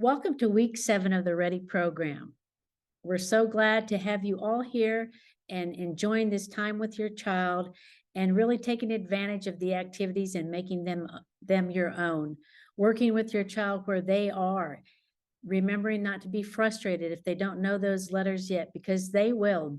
Welcome to week 7 of the Ready program. We're so glad to have you all here and enjoying this time with your child and really taking advantage of the activities and making them your own. Working with your child where they are, remembering not to be frustrated if they don't know those letters yet, because they will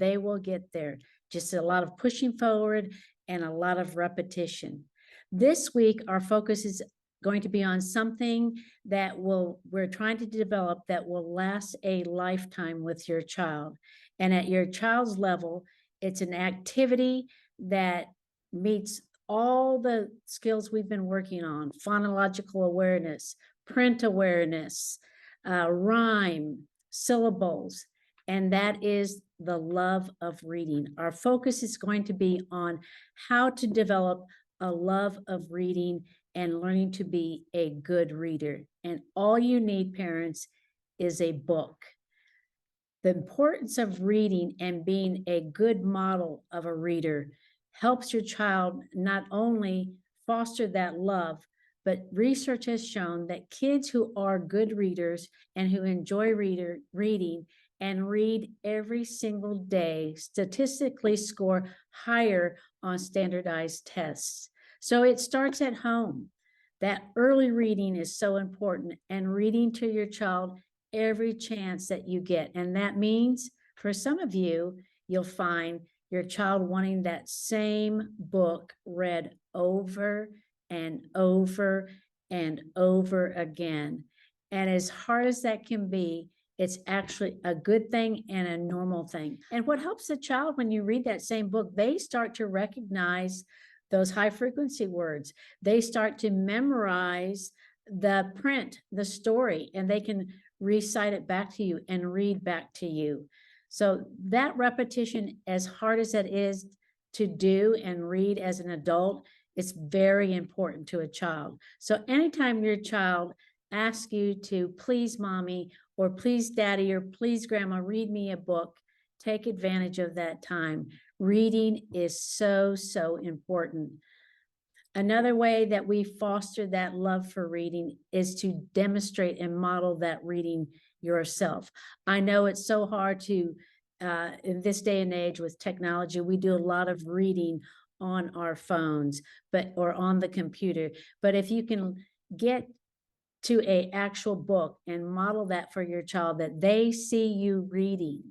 get there. Just a lot of pushing forward and a lot of repetition. This week, our focus is going to be on something that we're trying to develop that will last a lifetime with your child. And at your child's level, it's an activity that meets all the skills we've been working on: phonological awareness, print awareness, rhyme, syllables, and that is the love of reading. Our focus is going to be on how to develop a love of reading and learning to be a good reader. And all you need, parents, is a book. The importance of reading and being a good model of a reader helps your child not only foster that love, but research has shown that kids who are good readers and who enjoy reading and read every single day statistically score higher on standardized tests. So it starts at home. That early reading is so important, and reading to your child every chance that you get. And that means for some of you, you'll find your child wanting that same book read over and over and over again. And as hard as that can be, it's actually a good thing and a normal thing. And what helps the child when you read that same book, they start to recognize those high frequency words. They start to memorize the print, the story, and they can recite it back to you and read back to you. So that repetition, as hard as it is to do and read as an adult, it's very important to a child. So anytime your child asks you to please mommy, or please daddy, or please grandma, read me a book, take advantage of that time. Reading is so, so important. Another way that we foster that love for reading is to demonstrate and model that reading yourself. I know it's so hard to, in this day and age with technology, we do a lot of reading on our phones, or on the computer. But if you can get to an actual book and model that for your child, that they see you reading,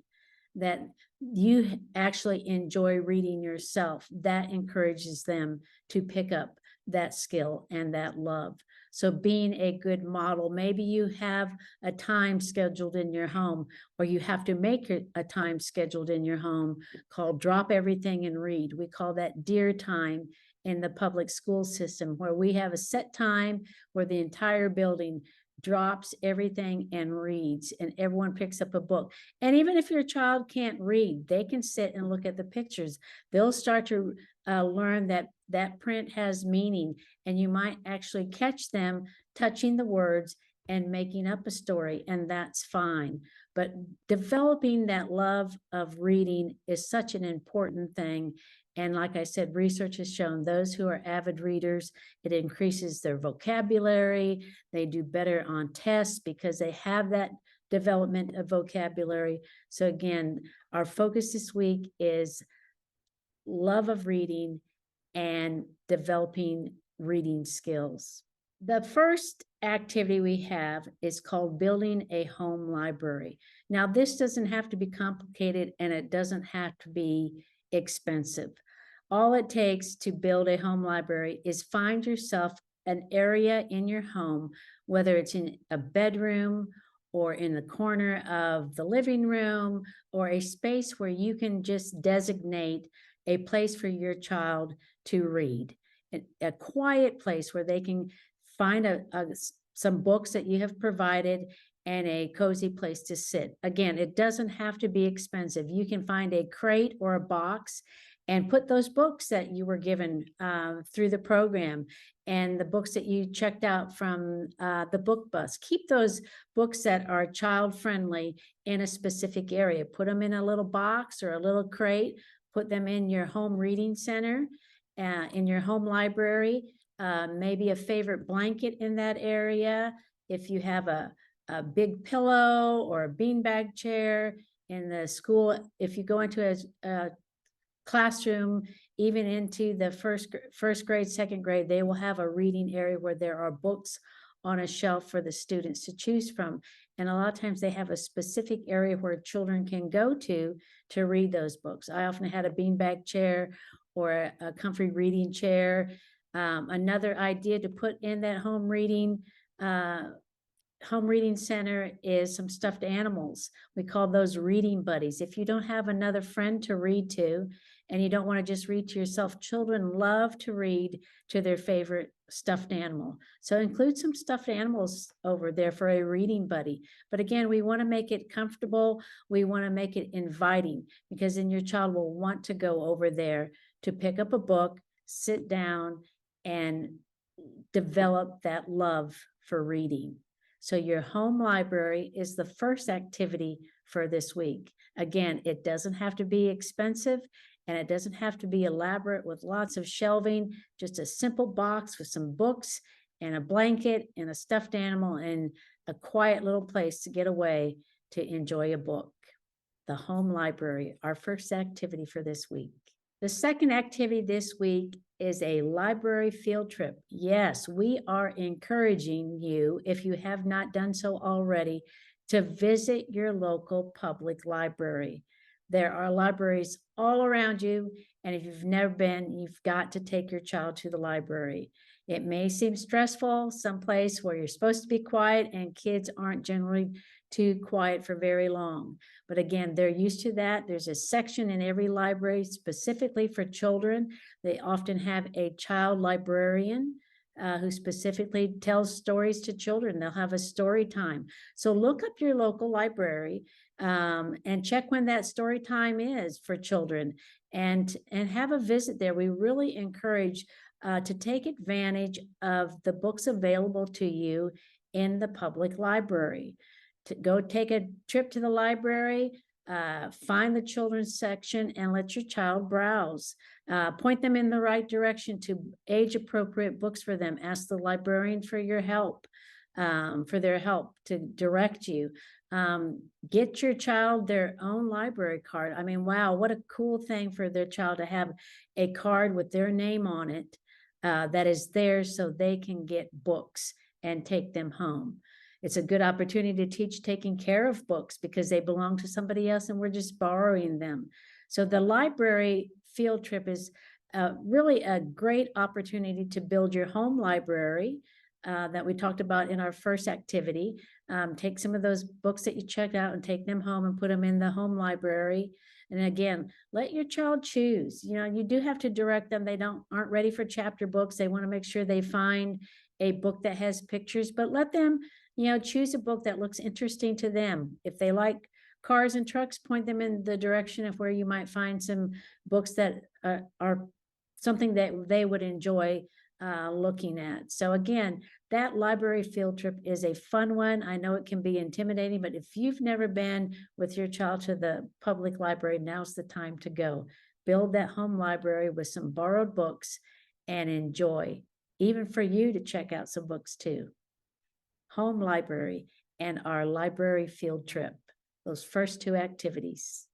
that you actually enjoy reading yourself, that encourages them to pick up that skill and that love. So being a good model, maybe you have a time scheduled in your home, or you have to make a time scheduled in your home called drop everything and read. We call that DEAR time in the public school system, where we have a set time where the entire building drops everything and reads, and everyone picks up a book. And even if your child can't read, they can sit and look at the pictures. They'll start to learn that that print has meaning, and you might actually catch them touching the words and making up a story, and that's fine. But developing that love of reading is such an important thing. And like I said, research has shown those who are avid readers, it increases their vocabulary. They do better on tests because they have that development of vocabulary. So again, our focus this week is love of reading and developing reading skills. The first activity we have is called building a home library. Now, this doesn't have to be complicated, and it doesn't have to be expensive. All it takes to build a home library is find yourself an area in your home, whether it's in a bedroom or in the corner of the living room, or a space where you can just designate a place for your child to read, a quiet place where they can find some books that you have provided and a cozy place to sit. Again, it doesn't have to be expensive. You can find a crate or a box and put those books that you were given through the program, and the books that you checked out from the book bus. Keep those books that are child-friendly in a specific area. Put them in a little box or a little crate. Put them in your home reading center, in your home library, maybe a favorite blanket in that area. If you have a a big pillow or a beanbag chair. In the school, if you go into a classroom, even into the first grade, second grade, they will have a reading area where there are books on a shelf for the students to choose from. And a lot of times they have a specific area where children can go to read those books. I often had a beanbag chair or a comfy reading chair. Another idea to put in that home reading center is some stuffed animals. We call those reading buddies. If you don't have another friend to read to, and you don't want to just read to yourself, children love to read to their favorite stuffed animal. So include some stuffed animals over there for a reading buddy. But again, we want to make it comfortable. We want to make it inviting, because then your child will want to go over there to pick up a book, sit down, and develop that love for reading. So your home library is the first activity for this week. Again, it doesn't have to be expensive, and it doesn't have to be elaborate with lots of shelving, just a simple box with some books and a blanket and a stuffed animal and a quiet little place to get away to enjoy a book. The home library, our first activity for this week. The second activity this week is a library field trip. Yes, we are encouraging you, if you have not done so already, to visit your local public library. There are libraries all around you, and if you've never been, you've got to take your child to the library. It may seem stressful, someplace where you're supposed to be quiet, and kids aren't generally too quiet for very long. But again, they're used to that. There's a section in every library specifically for children. They often have a child librarian who specifically tells stories to children. They'll have a story time. So look up your local library and check when that story time is for children, and have a visit there. We really encourage to take advantage of the books available to you in the public library. To go take a trip to the library, find the children's section and let your child browse. Point them in the right direction to age-appropriate books for them. Ask the librarian for your help, for their help to direct you. Get your child their own library card. I mean, wow, what a cool thing for their child to have a card with their name on it that is theirs, so they can get books and take them home. It's a good opportunity to teach taking care of books, because they belong to somebody else and we're just borrowing them. So the library field trip is really a great opportunity to build your home library that we talked about in our first activity. Take some of those books that you checked out and take them home and put them in the home library. And again, let your child choose. You know, you do have to direct them. They aren't ready for chapter books. They want to make sure they find a book that has pictures, but let them, you know, choose a book that looks interesting to them. If they like cars and trucks, point them in the direction of where you might find some books that are something that they would enjoy looking at. So again, that library field trip is a fun one. I know it can be intimidating, but if you've never been with your child to the public library, now's the time to go. Build that home library with some borrowed books and enjoy. Even for you to check out some books too. Home library and our library field trip, those first two activities.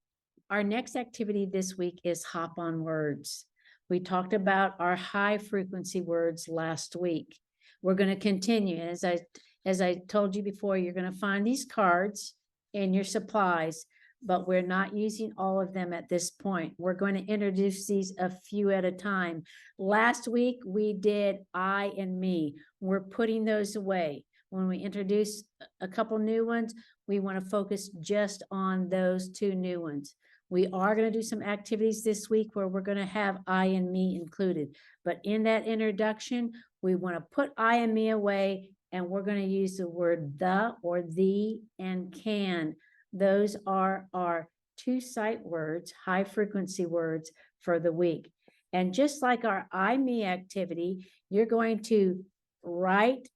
Our next activity this week is Hop on Words. We talked about our high frequency words last week. We're going to continue. As I told you before, you're going to find these cards in your supplies, but we're not using all of them at this point. We're going to introduce these a few at a time. Last week, we did I and me. We're putting those away. When we introduce a couple new ones, we want to focus just on those two new ones. We are going to do some activities this week where we're going to have I and me included. But in that introduction, we want to put I and me away, and we're going to use the word the or the and can. Those are our two sight words, high frequency words for the week. And just like our I, me activity, you're going to write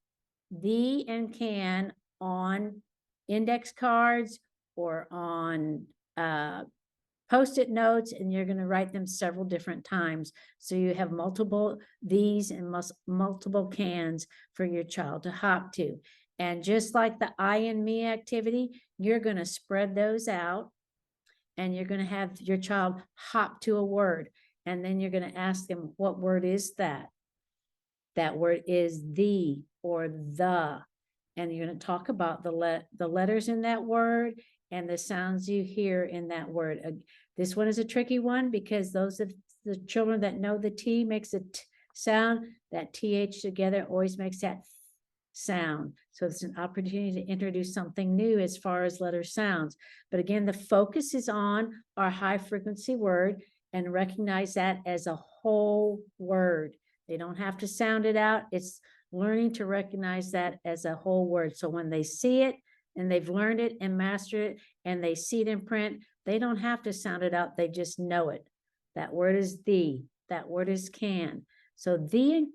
the and can on index cards or on Post-it notes, and you're going to write them several different times. So you have multiple these and multiple cans for your child to hop to. And just like the I and me activity, you're going to spread those out, and you're going to have your child hop to a word. And then you're going to ask them, what word is that? That word is the or the. And you're going to talk about the letters in that word and the sounds you hear in that word. This one is a tricky one because those of the children that know the T makes a t sound, that TH together always makes that sound. So it's an opportunity to introduce something new as far as letter sounds. But again, the focus is on our high frequency word, and recognize that as a whole word. They don't have to sound it out. It's learning to recognize that as a whole word. So when they see it and they've learned it and mastered it and they see it in print, they don't have to sound it out. They just know it. That word is the, that word is can. So the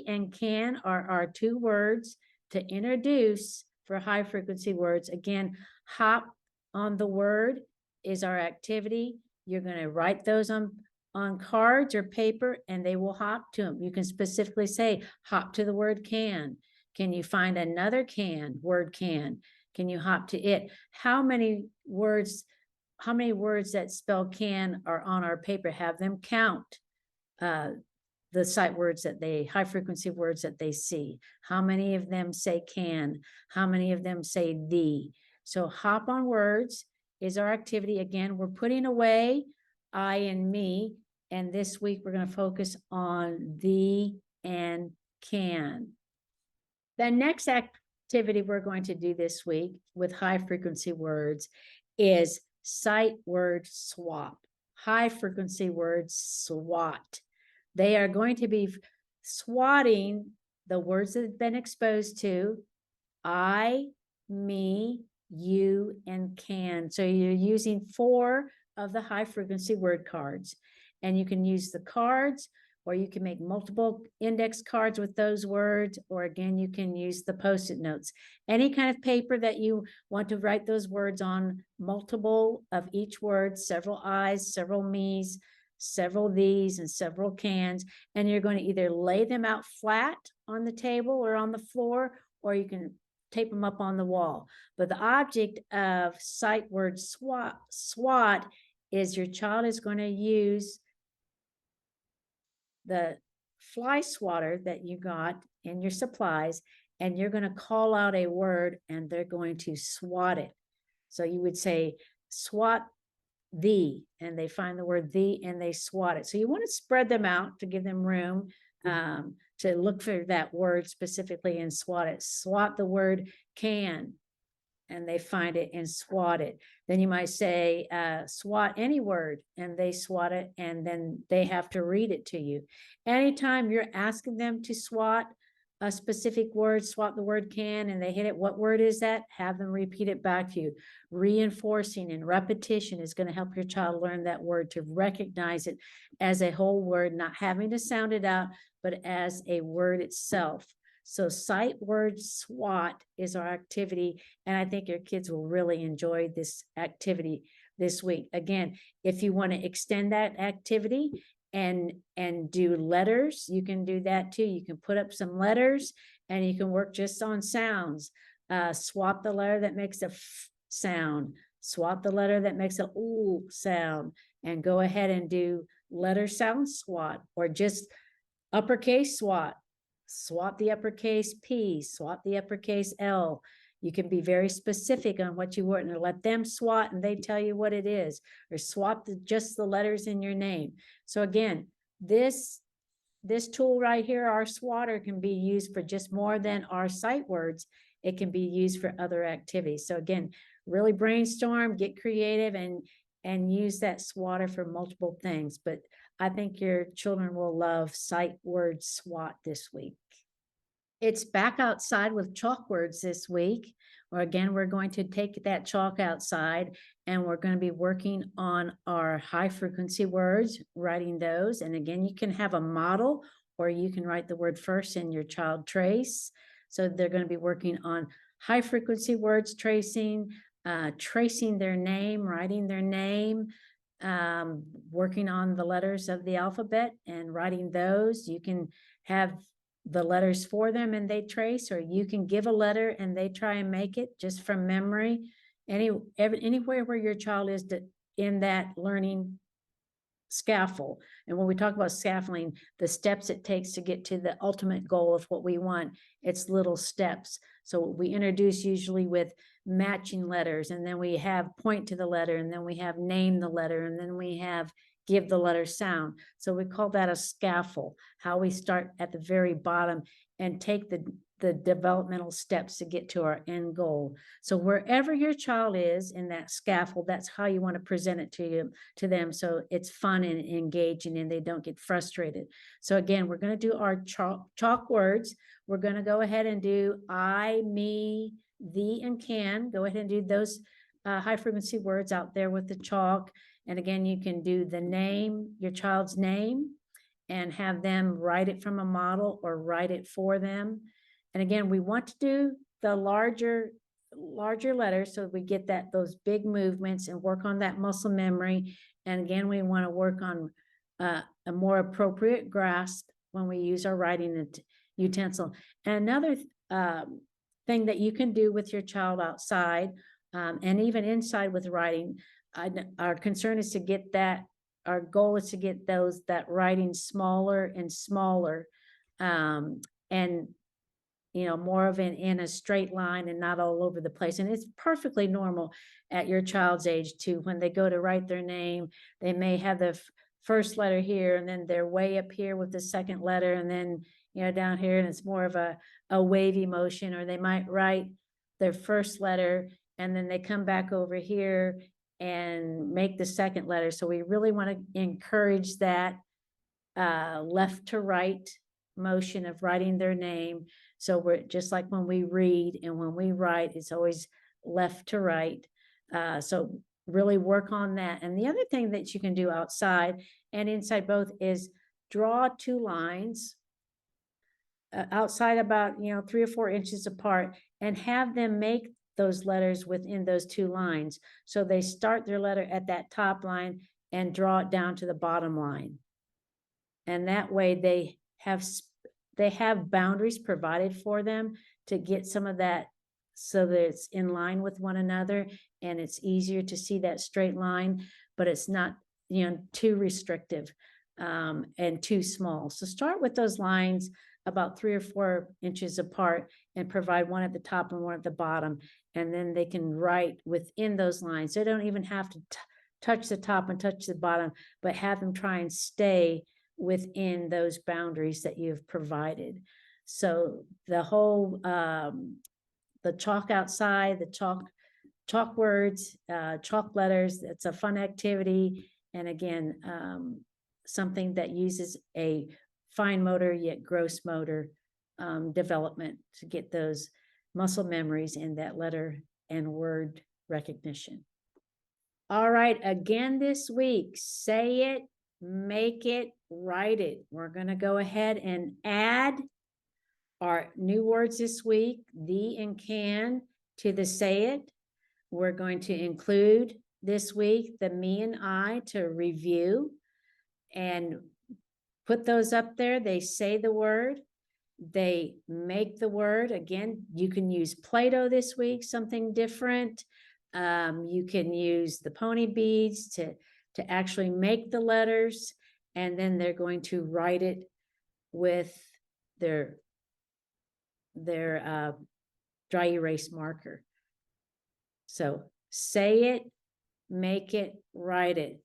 and can are our two words to introduce for high frequency words. Again, hop on the word is our activity. You're going to write those on cards or paper, and they will hop to them. You can specifically say, hop to the word can. Can you find another word can? Can you hop to it? How many words that spell can are on our paper? Have them count the sight words that high frequency words that they see. How many of them say can? How many of them say the? So hop on words is our activity. Again, we're putting away I and me, and this week we're going to focus on the and can. The next activity we're going to do this week with high frequency words is sight word swap. High frequency words SWAT. They are going to be swatting the words that have been exposed to I, me, you, and can. So you're using 4 of the high frequency word cards, and you can use the cards, or you can make multiple index cards with those words, or again, you can use the Post-it notes. Any kind of paper that you want to write those words on, multiple of each word, several I's, several me's, several these, and several cans, and you're going to either lay them out flat on the table or on the floor, or you can tape them up on the wall. But the object of sight word SWAT is your child is going to use the fly swatter that you got in your supplies, and you're going to call out a word and they're going to swat it. So you would say SWAT the, and they find the word the and they swat it. So you want to spread them out to give them room to look for that word specifically and swat it. Swat the word can, and they find it and swat it. Then you might say swat any word, and they swat it, and then they have to read it to you. Anytime you're asking them to swat a specific word, swat the word can, and they hit it, what word is that? Have them repeat it back to you. Reinforcing and repetition is going to help your child learn that word, to recognize it as a whole word, not having to sound it out, but as a word itself. So sight word SWAT is our activity, and I think your kids will really enjoy this activity this week. Again, if you want to extend that activity and do letters, you can do that too. You can put up some letters, and you can work just on sounds. Swap the letter that makes a F sound. Swap the letter that makes a OO sound, and go ahead and do letter sound SWAT, or just uppercase SWAT. Swap the uppercase P, swap the uppercase L. You can be very specific on what you want, and let them swat and they tell you what it is, or swap just the letters in your name. So again, this tool right here, our swatter, can be used for just more than our sight words. It can be used for other activities. So again, really brainstorm, get creative, and use that swatter for multiple things. But I think your children will love sight word SWAT this week. It's back outside with Chalkboards this week. Or again, we're going to take that chalk outside, and we're going to be working on our high frequency words, writing those. And again, you can have a model, or you can write the word first and your child trace. So they're going to be working on high frequency words, tracing their name, writing their name, working on the letters of the alphabet and writing those. You can have the letters for them and they trace, or you can give a letter and they try and make it just from memory. Anywhere where your child is in that learning scaffold. And when we talk about scaffolding, the steps it takes to get to the ultimate goal of what we want, it's little steps. So we introduce usually with matching letters, and then we have point to the letter, and then we have name the letter, and then we have give the letter sound. So we call that a scaffold, how we start at the very bottom and take the developmental steps to get to our end goal. So wherever your child is in that scaffold, that's how you want to present it to them. So it's fun and engaging and they don't get frustrated. So again, we're going to do our chalk words. We're going to go ahead and do I, me, thee, and can. Go ahead and do those high frequency words out there with the chalk. And again, you can do the name, your child's name, and have them write it from a model or write it for them. And again, we want to do the larger letters so we get those big movements and work on that muscle memory. And again, we want to work on a more appropriate grasp when we use our writing utensil. And another thing that you can do with your child outside and even inside with writing, our concern is to get our goal is to get that writing smaller and smaller, and more of in a straight line and not all over the place. And it's perfectly normal at your child's age too. When they go to write their name, they may have the first letter here, and then they're way up here with the second letter, and then down here, and it's more of a wavy motion. Or they might write their first letter and then they come back over here and make the second letter. So we really want to encourage that left to right motion of writing their name. So we're just like when we read and when we write, it's always left to right. So really work on that. And the other thing that you can do outside and inside both is draw two lines outside about 3 or 4 inches apart, and have them make those letters within those two lines. So they start their letter at that top line and draw it down to the bottom line. And that way they have boundaries provided for them to get some of that so that it's in line with one another, and it's easier to see that straight line, but it's not too restrictive and too small. So start with those lines about 3 or 4 inches apart and provide one at the top and one at the bottom. And then they can write within those lines. They don't even have to touch the top and touch the bottom, but have them try and stay within those boundaries that you've provided. So the whole, the chalk outside, the chalk words, chalk letters, it's a fun activity. And again, something that uses a fine motor yet gross motor development to get those muscle memories in that letter and word recognition. All right, again this week, say it, make it, write it. We're going to go ahead and add our new words this week, the and can, to the say it. We're going to include this week the me and I to review and put those up there. They say the word, they make the word. Again, you can use Play-Doh this week, something different. You can use the pony beads to actually make the letters, and then they're going to write it with their dry erase marker. So say it, make it, write it.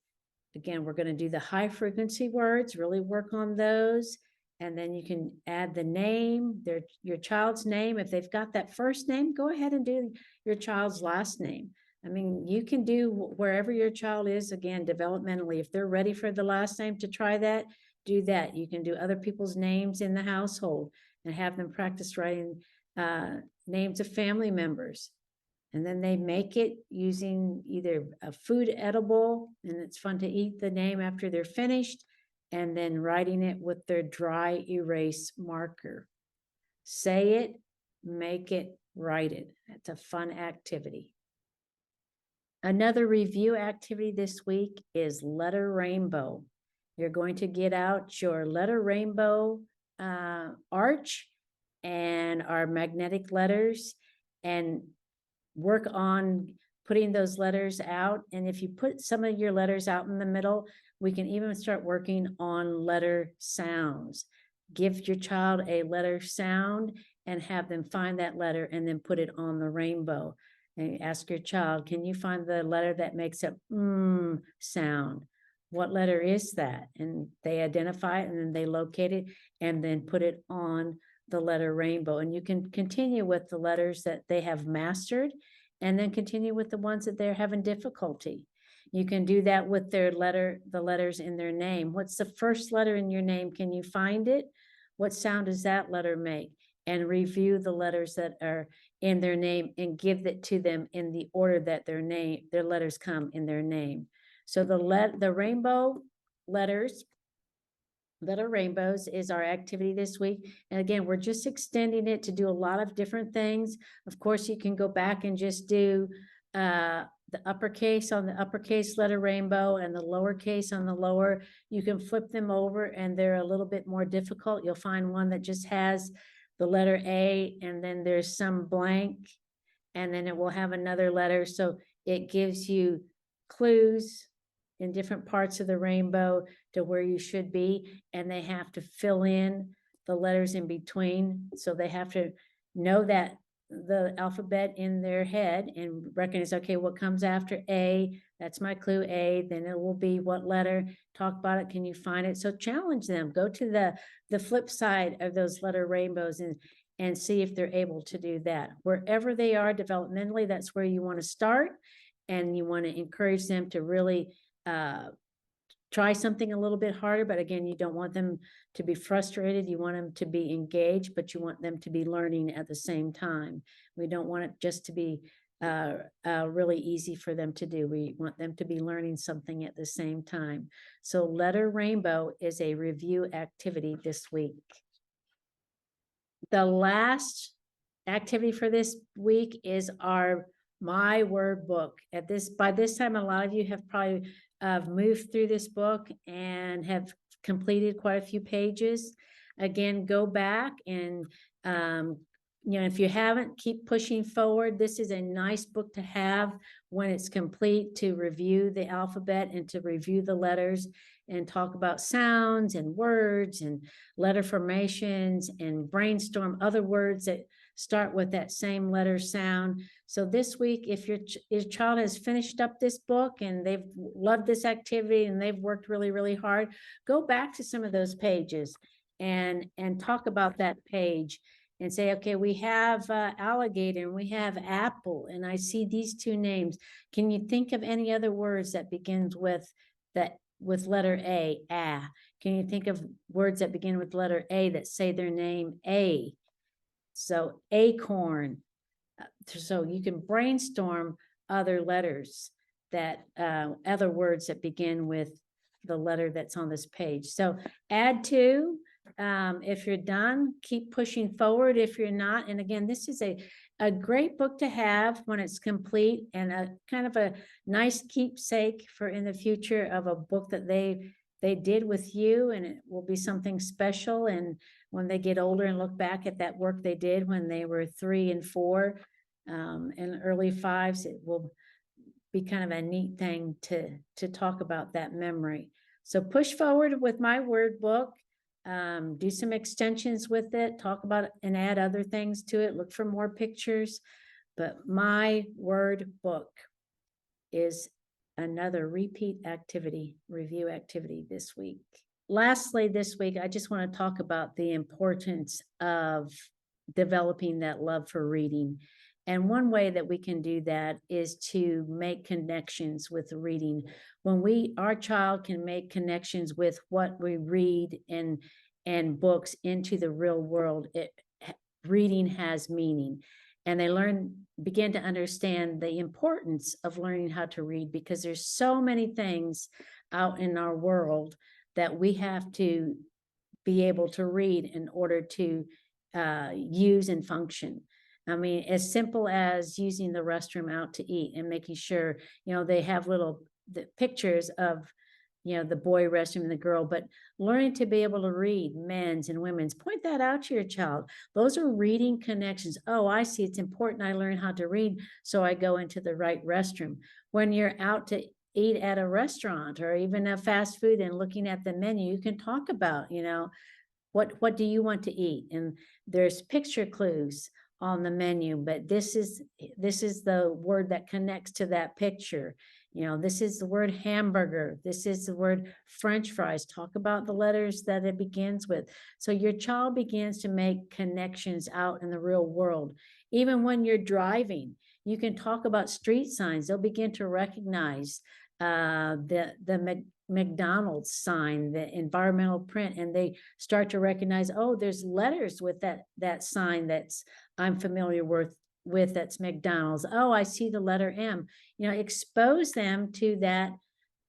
Again, we're going to do the high frequency words, really work on those. And then you can add the name, your child's name. If they've got that first name, go ahead and do your child's last name. I mean, you can do wherever your child is, again, developmentally. If they're ready for the last name to try that, do that. You can do other people's names in the household and have them practice writing names of family members. And then they make it using either a food edible, and it's fun to eat the name after they're finished, and then writing it with their dry erase marker. Say it, make it, write it. That's a fun activity. Another review activity this week is letter rainbow. You're going to get out your letter rainbow arch and our magnetic letters and work on putting those letters out. And if you put some of your letters out in the middle, we can even start working on letter sounds. Give your child a letter sound and have them find that letter and then put it on the rainbow. And ask your child, can you find the letter that makes a sound? What letter is that? And they identify it and then they locate it and then put it on the letter rainbow. And you can continue with the letters that they have mastered and then continue with the ones that they're having difficulty. You can do that with the letters in their name. What's the first letter in your name? Can you find it? What sound does that letter make? And review the letters that are in their name and give it to them in the order that their letters come in their name. So the rainbow letters, letter rainbows is our activity this week. And again, we're just extending it to do a lot of different things. Of course, you can go back and just do the uppercase on the uppercase letter rainbow and the lowercase on the lower. You can flip them over and they're a little bit more difficult. You'll find one that just has the letter A and then there's some blank and then it will have another letter. So it gives you clues in different parts of the rainbow to where you should be, and they have to fill in the letters in between. So they have to know that the alphabet in their head and recognize, okay, what comes after A, that's my clue A, then it will be what letter, talk about it, can you find it? So challenge them, go to the flip side of those letter rainbows and see if they're able to do that. Wherever they are developmentally, that's where you want to start, and you want to encourage them to really try something a little bit harder, but again, you don't want them to be frustrated. You want them to be engaged, but you want them to be learning at the same time. We don't want it just to be really easy for them to do. We want them to be learning something at the same time. So letter rainbow is a review activity this week. The last activity for this week is our My Word book. By this time, a lot of you have probably moved through this book and have completed quite a few pages. Again, go back and if you haven't, keep pushing forward. This is a nice book to have when it's complete, to review the alphabet and to review the letters and talk about sounds and words and letter formations and brainstorm other words that start with that same letter sound. So this week, if your child has finished up this book and they've loved this activity and they've worked really, really hard, go back to some of those pages and talk about that page and say, okay, we have alligator and we have apple, and I see these two names. Can you think of any other words that begins with letter A? Can you think of words that begin with letter A that say their name A? So acorn. So you can brainstorm other letters other words that begin with the letter that's on this page. So add to, if you're done, keep pushing forward if you're not. And again, this is a great book to have when it's complete, and a kind of a nice keepsake for in the future of a book that they did with you, and it will be something special. And when they get older and look back at that work they did when they were 3 and 4 and early 5s, it will be kind of a neat thing to talk about that memory. So push forward with My Word book, do some extensions with it, talk about it and add other things to it, look for more pictures. But My Word book is another repeat activity, review activity this week. Lastly, this week, I just want to talk about the importance of developing that love for reading. And one way that we can do that is to make connections with reading. When our child can make connections with what we read and books into the real world, reading has meaning. And they begin to understand the importance of learning how to read, because there's so many things out in our world that we have to be able to read in order to use and function. I mean, as simple as using the restroom out to eat and making sure, they have the pictures of the boy restroom and the girl, but learning to be able to read men's and women's. Point that out to your child. Those are reading connections. Oh, I see. It's important I learn how to read, so I go into the right restroom. When you're out to eat at a restaurant or even a fast food and looking at the menu, you can talk about, what do you want to eat? And there's picture clues on the menu, but this is the word that connects to that picture. This is the word hamburger. This is the word French fries. Talk about the letters that it begins with. So your child begins to make connections out in the real world. Even when you're driving, you can talk about street signs. They'll begin to recognize the McDonald's sign, the environmental print, and they start to recognize, oh, there's letters with that sign that's I'm familiar with that's McDonald's. Oh, I see the letter M. Expose them to that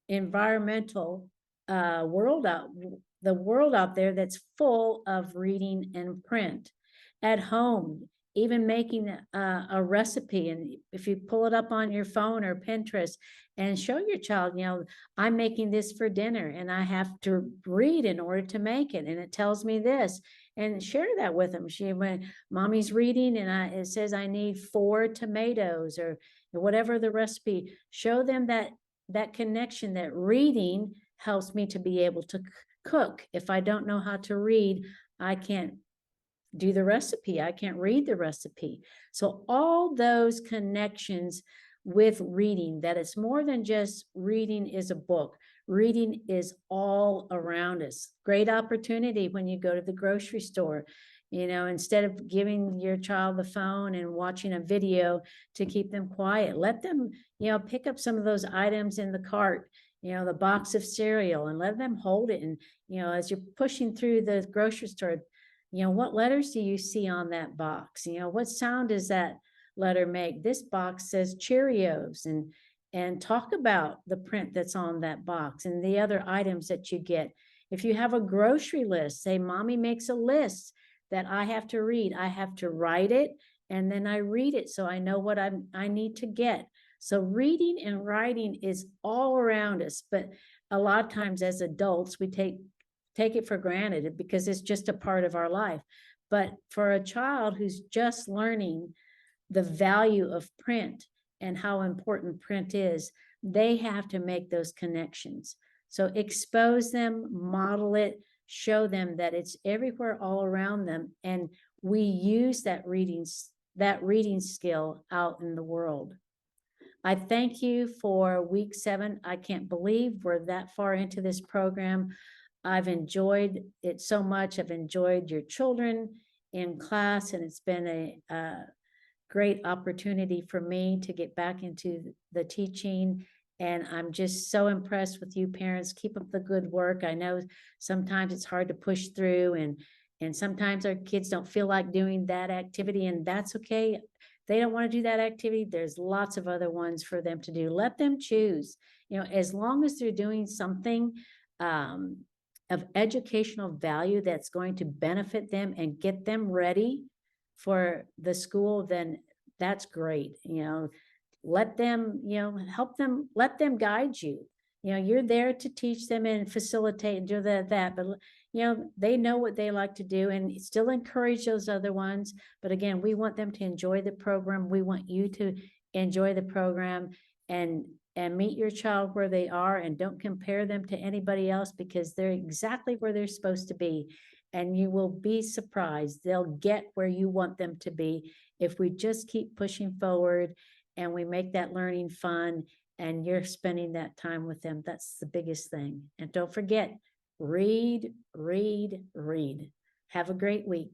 environmental world out there that's full of reading and print. At home, even making a recipe, and if you pull it up on your phone or Pinterest and show your child, I'm making this for dinner and I have to read in order to make it, and it tells me this, and share that with them. When mommy's reading and it says I need 4 tomatoes or whatever the recipe, show them that connection, that reading helps me to be able to cook. If I don't know how to read, I can't do the recipe. I can't read the recipe. So all those connections with reading, that it's more than just reading is a book. Reading is all around us. Great opportunity when you go to the grocery store. Instead of giving your child the phone and watching a video to keep them quiet, let them, pick up some of those items in the cart, the box of cereal, and let them hold it. And, as you're pushing through the grocery store, what letters do you see on that box? What sound does that letter make? This box says Cheerios, and talk about the print that's on that box and the other items that you get. If you have a grocery list, say mommy makes a list that I have to read. I have to write it and then I read it so I know what I need to get. So reading and writing is all around us, but a lot of times as adults, we take it for granted because it's just a part of our life. But for a child who's just learning the value of print and how important print is, they have to make those connections. So expose them, model it, show them that it's everywhere all around them. And we use that reading skill out in the world. I thank you for week 7. I can't believe we're that far into this program. I've enjoyed it so much. I've enjoyed your children in class, and it's been a great opportunity for me to get back into the teaching. And I'm just so impressed with you parents. Keep up the good work. I know sometimes it's hard to push through, and sometimes our kids don't feel like doing that activity, and that's okay. They don't want to do that activity. There's lots of other ones for them to do. Let them choose. As long as they're doing something of educational value that's going to benefit them and get them ready for the school, then that's great. Let them, help them, let them guide you. You're there to teach them and facilitate and do that, but they know what they like to do, and still encourage those other ones. But again, we want them to enjoy the program. We want you to enjoy the program and meet your child where they are, and don't compare them to anybody else, because they're exactly where they're supposed to be. And you will be surprised. They'll get where you want them to be if we just keep pushing forward and we make that learning fun and you're spending that time with them. That's the biggest thing. And don't forget, read, read, read. Have a great week.